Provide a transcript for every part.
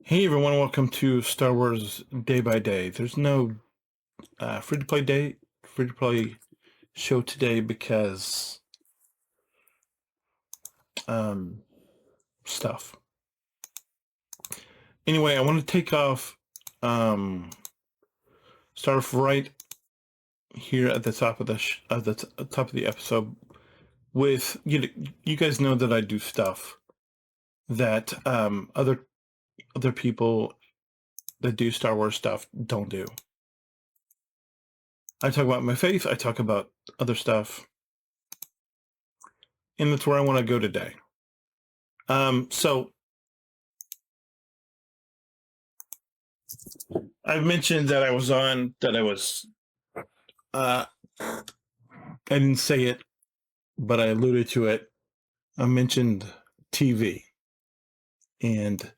Hey everyone, welcome to Star Wars Day by Day. There's no free to play show today because um, stuff. Anyway, I want to take off, start off right here at the top of the top of the episode with you guys know that I do stuff that other people that do Star Wars stuff don't do. I talk about my faith. I talk about other stuff, and that's where I want to go today. So I've mentioned that uh, I didn't say it, but I alluded to it. I mentioned TV, and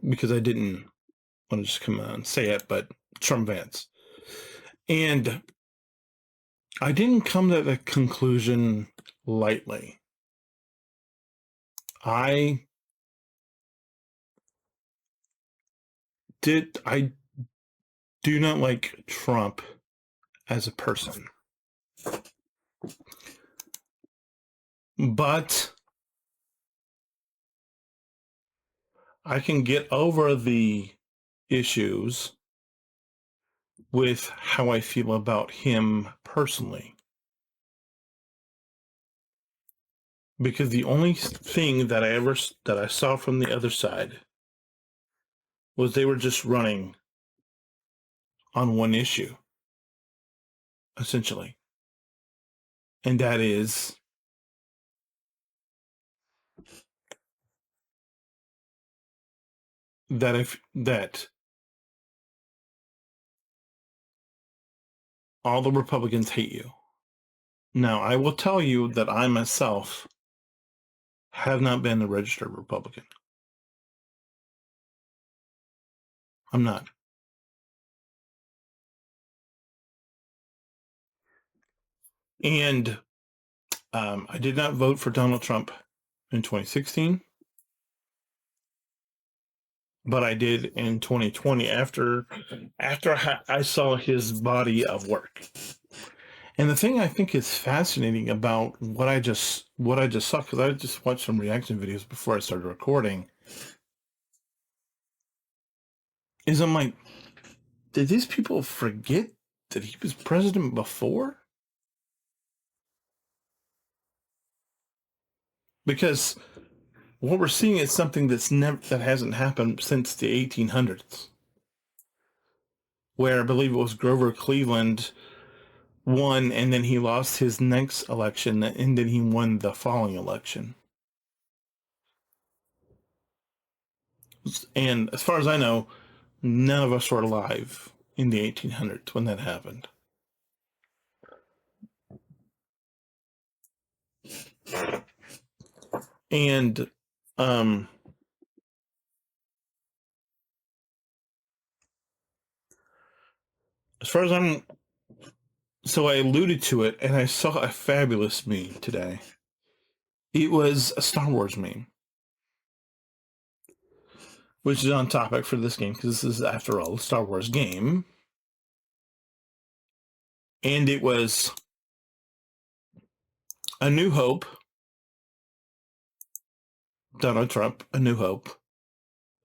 because I didn't want to just come out and say it, but Trump Vance. And I didn't come to the conclusion lightly. I I do not like Trump as a person. But I can get over the issues with how I feel about him personally. Because the only thing that I saw from the other side was they were just running on one issue, essentially. And that is that all the Republicans hate you. Now, I will tell you that I myself have not been a registered Republican. I'm not. And I did not vote for Donald Trump in 2016, but I did in 2020 after I saw his body of work. And the thing I think is fascinating about what I just saw, because I just watched some reaction videos before I started recording, is I'm like, did these people forget that he was president before? Because what we're seeing is something that hasn't happened since the 1800s, where I believe it was Grover Cleveland won, and then he lost his next election, and then he won the following election. And as far as I know, none of us were alive in the 1800s when that happened. And as far as so I alluded to it, and I saw a fabulous meme today. It was a Star Wars meme, which is on topic for this game because this is, after all, a Star Wars game. And it was A New Hope, Donald Trump, A New Hope,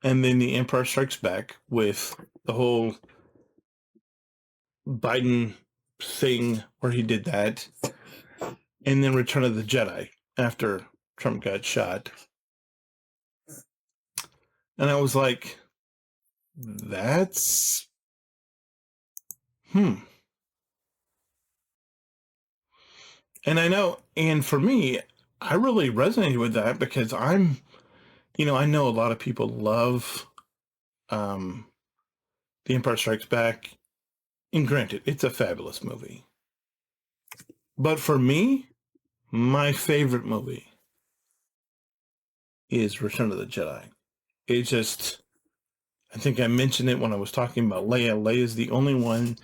and then The Empire Strikes Back with the whole Biden thing where he did that, and then Return of the Jedi after Trump got shot. And I was like, that's And I know, and for me, I really resonated with that because I know a lot of people love um, The Empire Strikes Back. And granted, it's a fabulous movie. But for me, my favorite movie is Return of the Jedi. It just, I think I mentioned it when I was talking about Leia. Leia is the only one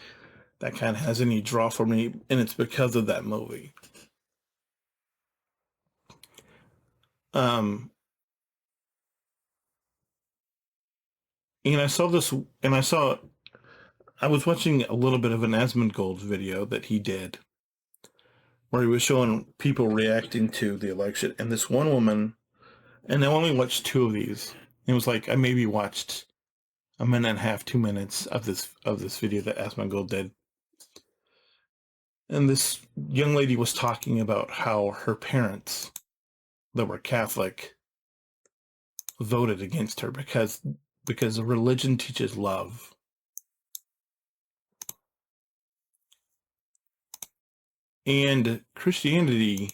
that kind of has any draw for me, and it's because of that movie. Um, And I saw this, and I was watching a little bit of an Asmongold video that he did where he was showing people reacting to the election. And this one woman, and I only watched two of these. It was like I maybe watched a minute and a half, 2 minutes of this video that Asmongold did. And this young lady was talking about how her parents that were Catholic voted against her because religion teaches love. And Christianity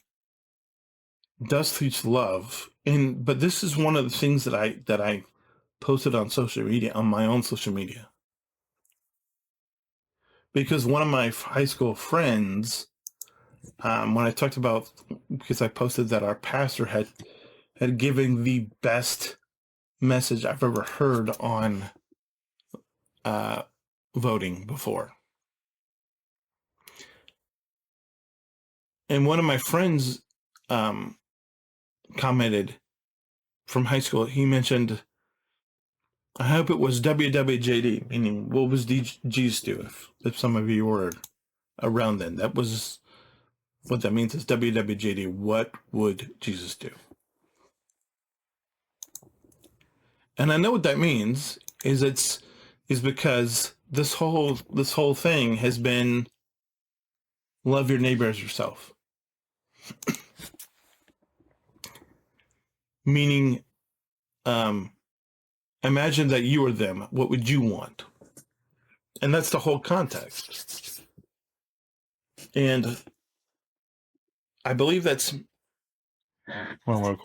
does teach love. But this is one of the things that I posted on social media, on my own social media. Because one of my high school friends, when I talked about, because I posted that our pastor had given the best message I've ever heard on voting before. And one of my friends commented from high school, he mentioned, I hope it was WWJD, meaning what was Jesus do, if some of you were around then. That was what that means, is WWJD, what would Jesus do? And I know what that means is because this whole thing has been love your neighbor as yourself. Meaning, imagine that you are them. What would you want? And that's the whole context. And I believe that's... Hold on real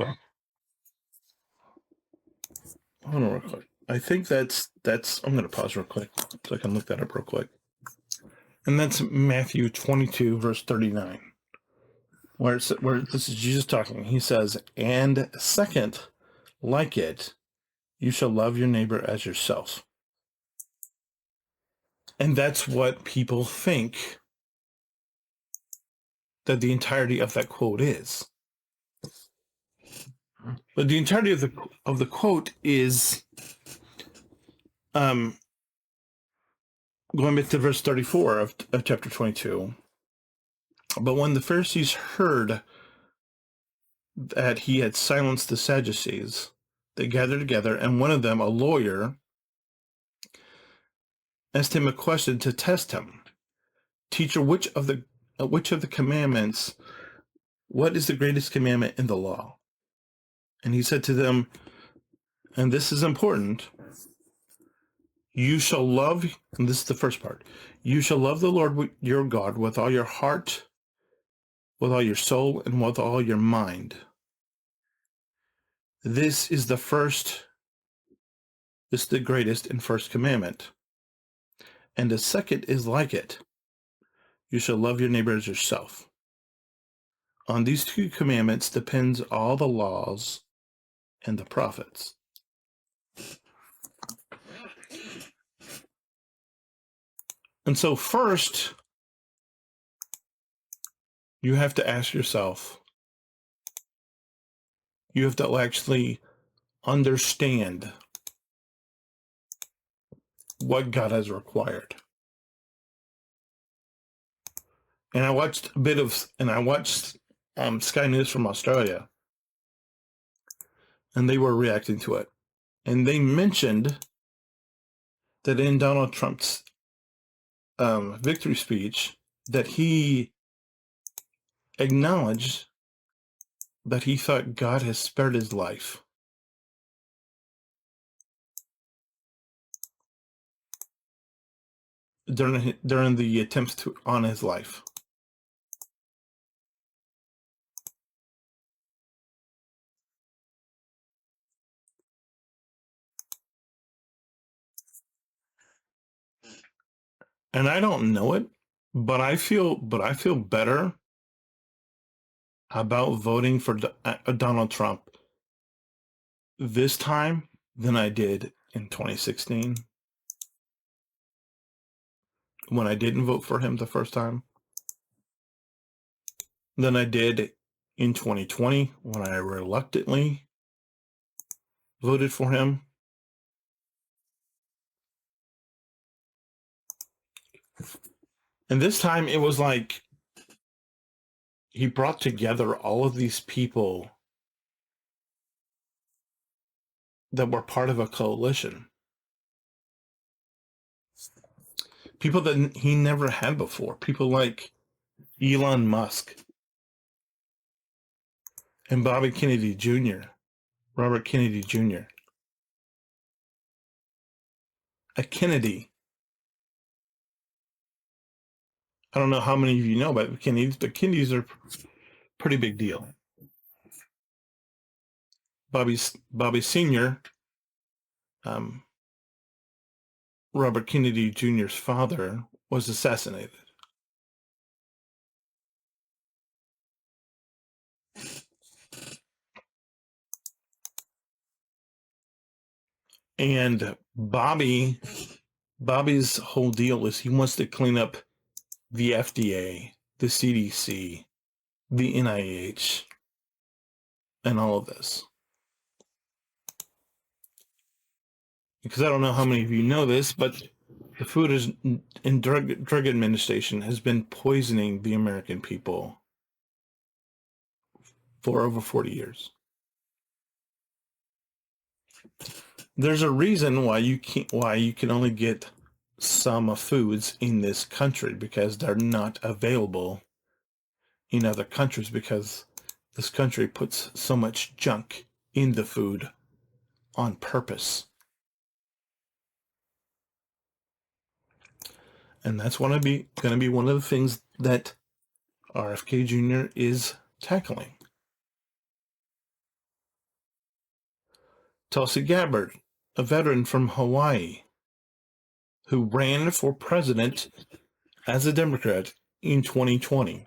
quick. I think that's I'm going to pause real quick so I can look that up real quick. And that's Matthew 22, verse 39. Where this is Jesus talking. He says, and second, like it, you shall love your neighbor as yourself. And that's what people think that the entirety of that quote is. But the entirety of the quote is going back to verse 34 of chapter 22. But when the Pharisees heard that he had silenced the Sadducees, they gathered together, and one of them, a lawyer, asked him a question to test him. Teacher, which of the commandments, what is the greatest commandment in the law? And he said to them, and this is important, you shall love, and this is the first part, you shall love the Lord your God with all your heart, with all your soul, and with all your mind. This is the greatest and first commandment. And the second is like it. You shall love your neighbor as yourself. On these two commandments depends all the laws and the prophets. And so first, you have to ask yourself, you have to actually understand what God has required. And I watched Sky News from Australia, and they were reacting to it. And they mentioned that in Donald Trump's victory speech, that he acknowledged that he thought God has spared his life. During the attempts on his life. And I don't know it, but I feel better about voting for Donald Trump this time than I did in 2016 when I didn't vote for him the first time, than I did in 2020 when I reluctantly voted for him, And this time it was like he brought together all of these people that were part of a coalition. People that he never had before. People like Elon Musk and Bobby Kennedy Jr., Robert Kennedy Jr. A Kennedy. I don't know how many of you know about the Kennedys, but Kennedys are a pretty big deal. Bobby Sr., Robert Kennedy Jr.'s father, was assassinated. And Bobby's whole deal is he wants to clean up the FDA, the CDC, the NIH, and all of this. Because I don't know how many of you know this, but the Food and Drug Administration has been poisoning the American people for over 40 years. There's a reason why you can only get some foods in this country, because they're not available in other countries, because this country puts so much junk in the food on purpose. And that's going to be one of the things that RFK Jr. is tackling. Tulsi Gabbard, a veteran from Hawaii, who ran for president as a Democrat in 2020.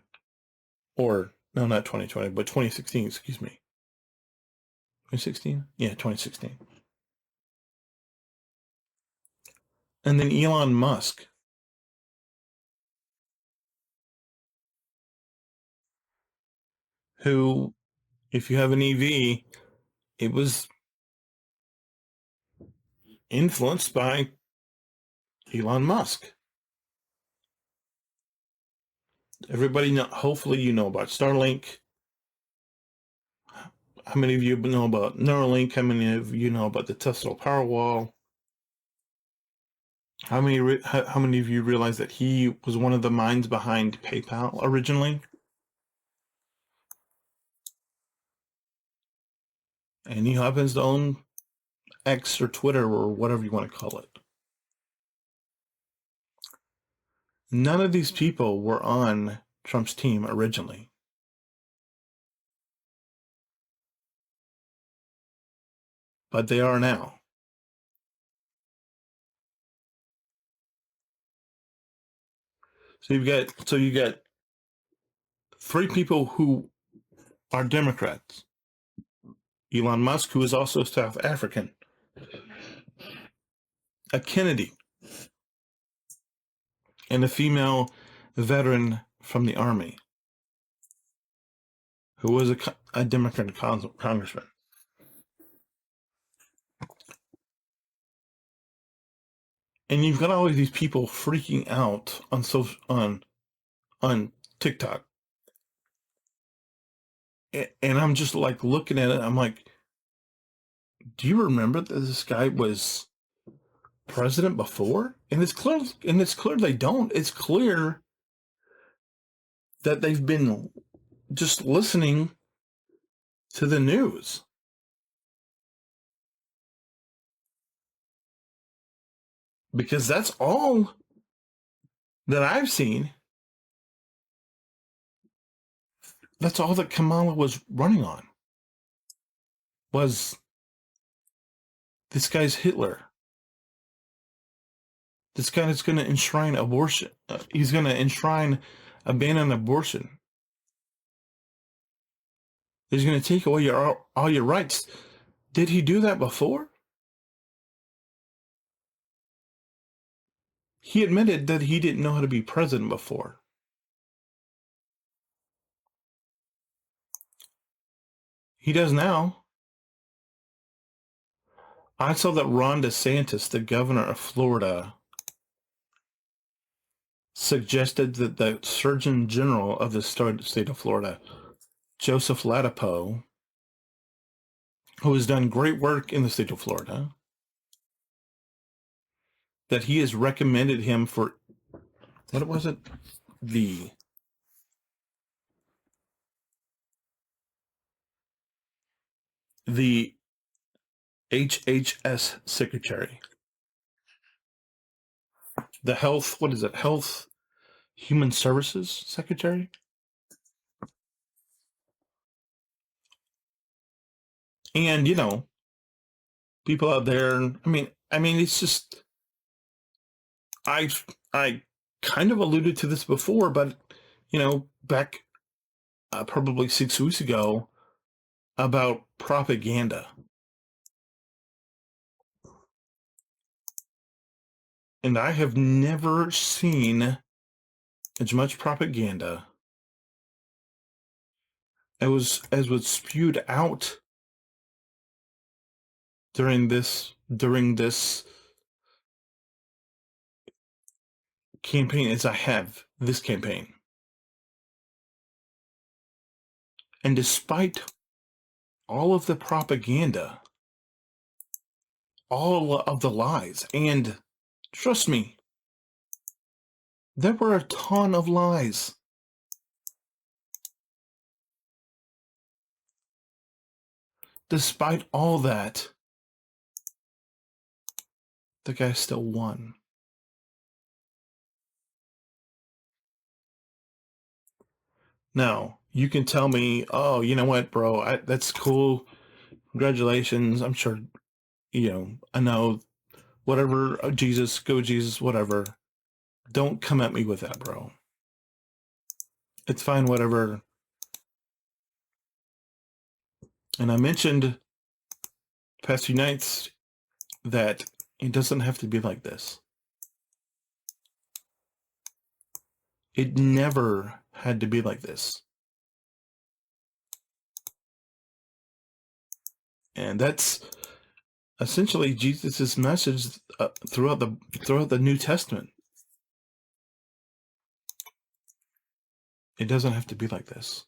Or, no, not 2020, but 2016, excuse me. 2016? Yeah, 2016. And then Elon Musk, who, if you have an EV, it was influenced by Elon Musk. Everybody, hopefully you know about Starlink. How many of you know about Neuralink? How many of you know about the Tesla Powerwall? How many of you realize that he was one of the minds behind PayPal originally? And he happens to own X or Twitter or whatever you want to call it. None of these people were on Trump's team originally. But they are now. So you got three people who are Democrats. Elon Musk, who is also South African. A Kennedy. And a female veteran from the Army, who was a Democratic congressman. And you've got all of these people freaking out on TikTok. And I'm just like looking at it, I'm like, do you remember that this guy was president before? And it's clear they don't. It's clear that they've been just listening to the news. Because that's all that I've seen. That's all that Kamala was running on. Was this guy's Hitler. This guy is going to enshrine abortion. He's going to enshrine a ban on abortion. He's going to take away all your rights. Did he do that before? He admitted that he didn't know how to be president before. He does now. I saw that Ron DeSantis, the governor of Florida, suggested that the Surgeon General of the state of Florida, Joseph Ladapo, who has done great work in the state of Florida, that he has recommended him for, what was it? The HHS secretary. The health, what is it? Health Human Services secretary? And, people out there, it's just, I kind of alluded to this before, but, back probably 6 weeks ago about propaganda. And I have never seen as much propaganda as was spewed out during this campaign as I have this campaign. And despite all of the propaganda, all of the lies, and trust me, there were a ton of lies. Despite all that, the guy still won. Now, you can tell me, oh, you know what, bro, that's cool. Congratulations. I'm sure, I know, whatever, Jesus, go Jesus, whatever. Don't come at me with that, bro. It's fine, whatever. And I mentioned past few nights that it doesn't have to be like this. It never had to be like this. And that's essentially Jesus' message throughout the New Testament. It doesn't have to be like this.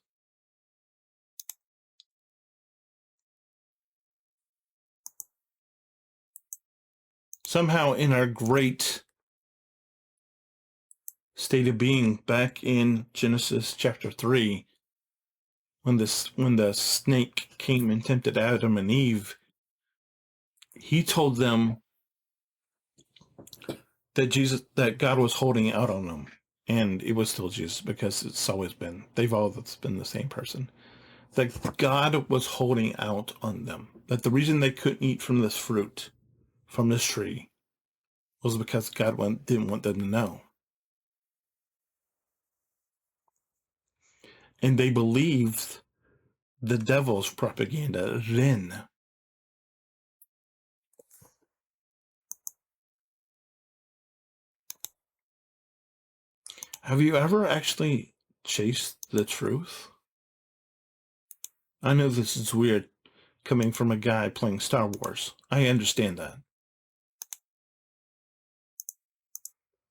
Somehow in our great state of being back in Genesis chapter 3, when the snake came and tempted Adam and Eve, he told them that God was holding out on them. And it was still Jesus, because they've always been the same person. That God was holding out on them. That the reason they couldn't eat from this fruit, from this tree, was because God didn't want them to know. And they believed the devil's propaganda then. Have you ever actually chased the truth? I know this is weird coming from a guy playing Star Wars. I understand that.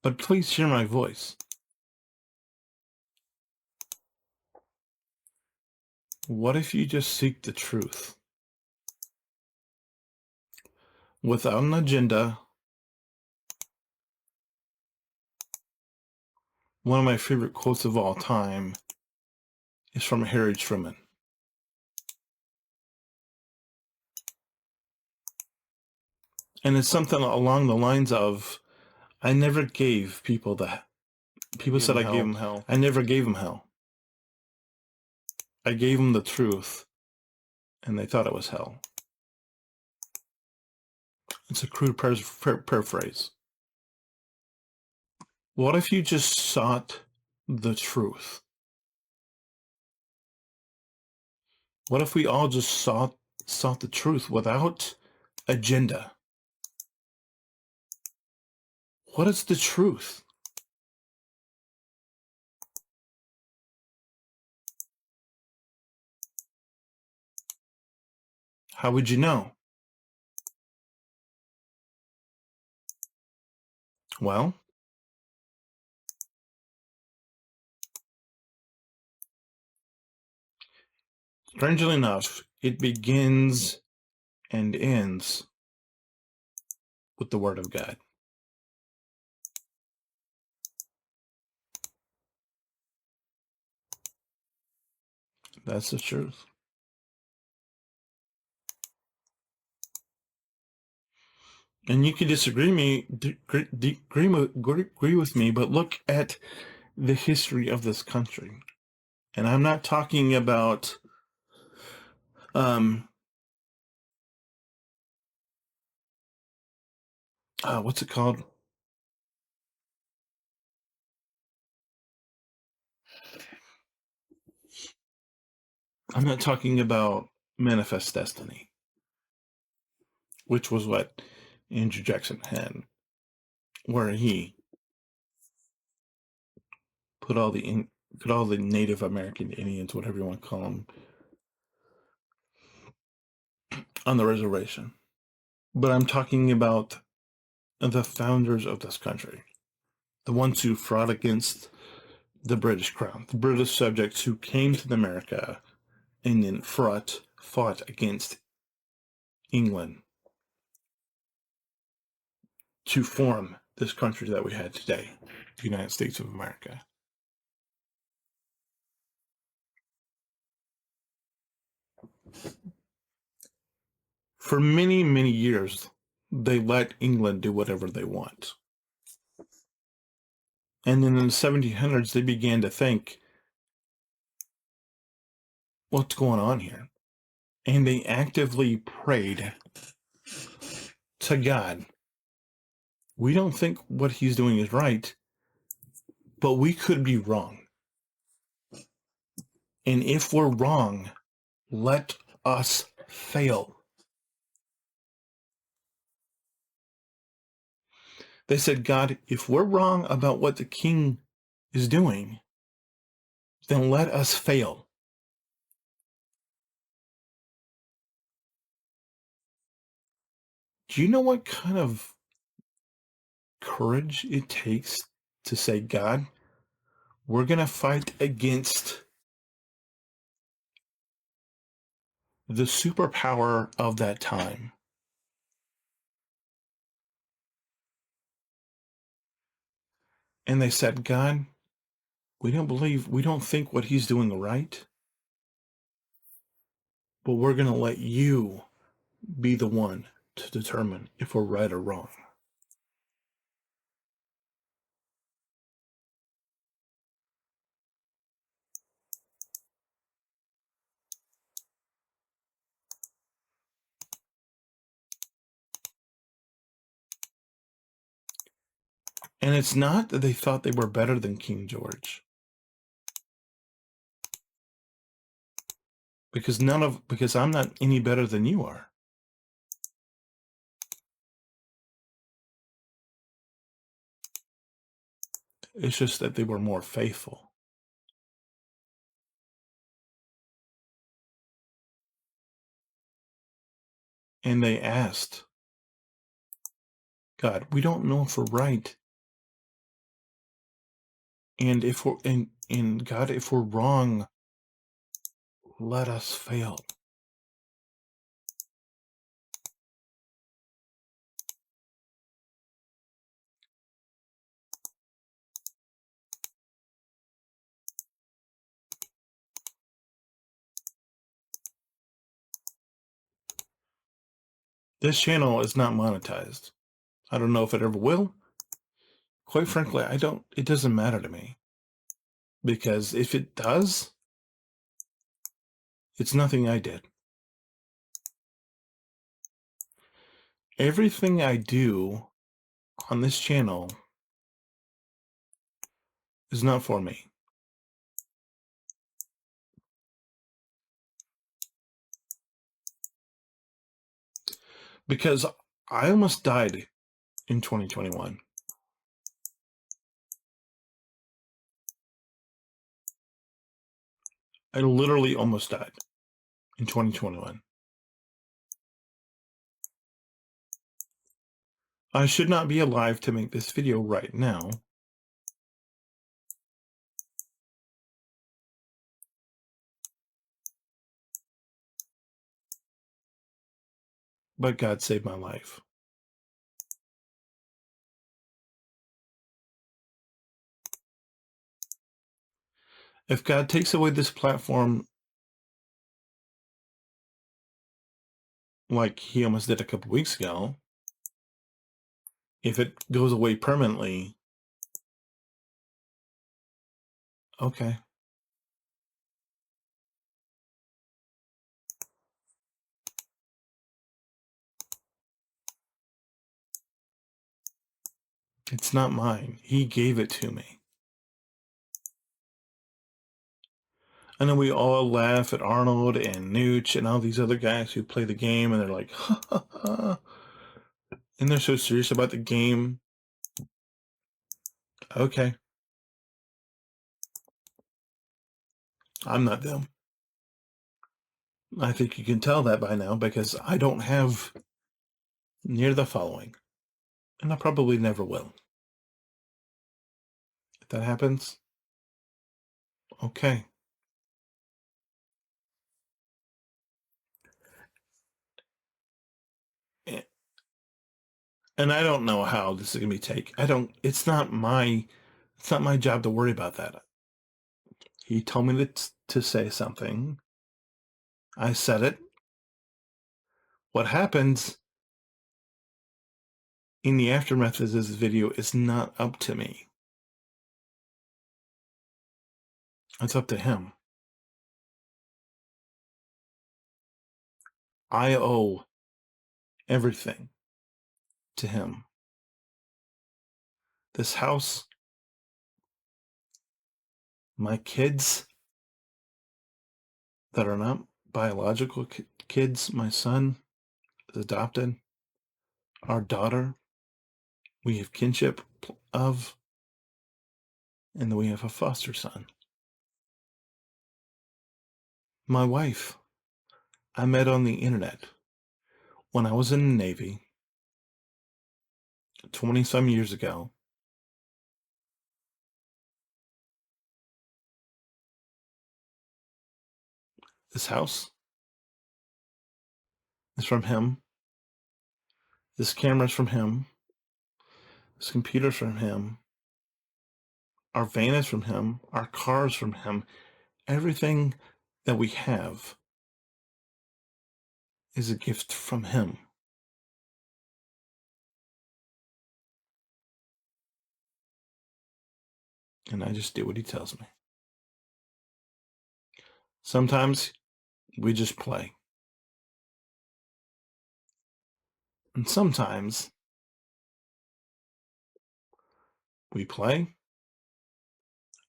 But please hear my voice. What if you just seek the truth? Without an agenda. One of my favorite quotes of all time is from Harry Truman. And it's something along the lines of, I never gave people that. People said I gave them hell. I never gave them hell. I gave them the truth, and they thought it was hell. It's a crude paraphrase. What if you just sought the truth? What if we all just sought the truth without agenda? What is the truth? How would you know? Well, Strangely enough, it begins and ends with the Word of God. That's the truth. And you can agree with me, but look at the history of this country. And I'm not talking about what's it called? I'm not talking about Manifest Destiny, which was what Andrew Jackson had, where he put all the Native American Indians, whatever you want to call them, on the reservation. But I'm talking about the founders of this country, the ones who fought against the British crown, the British subjects who came to America and then fought against England to form this country that we had today, the United States of America. For many, many years, they let England do whatever they want. And then in the 1700s, they began to think, what's going on here? And they actively prayed to God. We don't think what he's doing is right, but we could be wrong. And if we're wrong, let us fail. They said, God, if we're wrong about what the king is doing, then let us fail. Do you know what kind of courage it takes to say, God, we're going to fight against the superpower of that time? And they said, God, we don't think what he's doing right, but we're going to let you be the one to determine if we're right or wrong. And it's not that they thought they were better than King George. Because I'm not any better than you are. It's just that they were more faithful. And they asked, God, we don't know if we're right. And if we're and God, if we're wrong, let us fail. This channel is not monetized. I don't know if it ever will. Quite frankly, it doesn't matter to me. Because if it does, it's nothing I did. Everything I do on this channel is not for me. Because I almost died in 2021. I literally almost died in 2021. I should not be alive to make this video right now. but God saved my life. If God takes away this platform like he almost did a couple weeks ago, if it goes away permanently, okay. It's not mine. He gave it to me. I know we all laugh at Arnold and Nooch and all these other guys who play the game and they're like, ha ha ha. And they're so serious about the game. Okay. I'm not them. I think you can tell that by now because I don't have near the following. And I probably never will. If that happens, okay. A- And I don't know how this is gonna be taken. It's not my job to worry about that. He told me to say something. I said it. What happens in the aftermath of this video is not up to me. It's up to him. I owe everything to him. This house, my kids that are not biological kids, my son is adopted, our daughter, we have kinship of, and then we have a foster son. My wife, I met on the internet when I was in the Navy 20 some years ago. This house is from him. This camera is from him. This computer's from him. Our van is from him. Our car is from him. Everything that we have is a gift from him. And I just do what he tells me. Sometimes we just play. And sometimes we play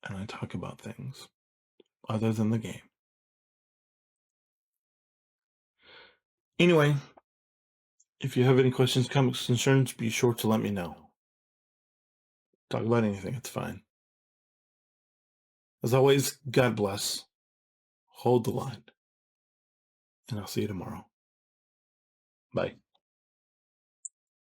and I talk about things other than the game. Anyway, if you have any questions, comments, concerns, be sure to let me know. Talk about anything, it's fine. As always, God bless. Hold the line. And I'll see you tomorrow. Bye.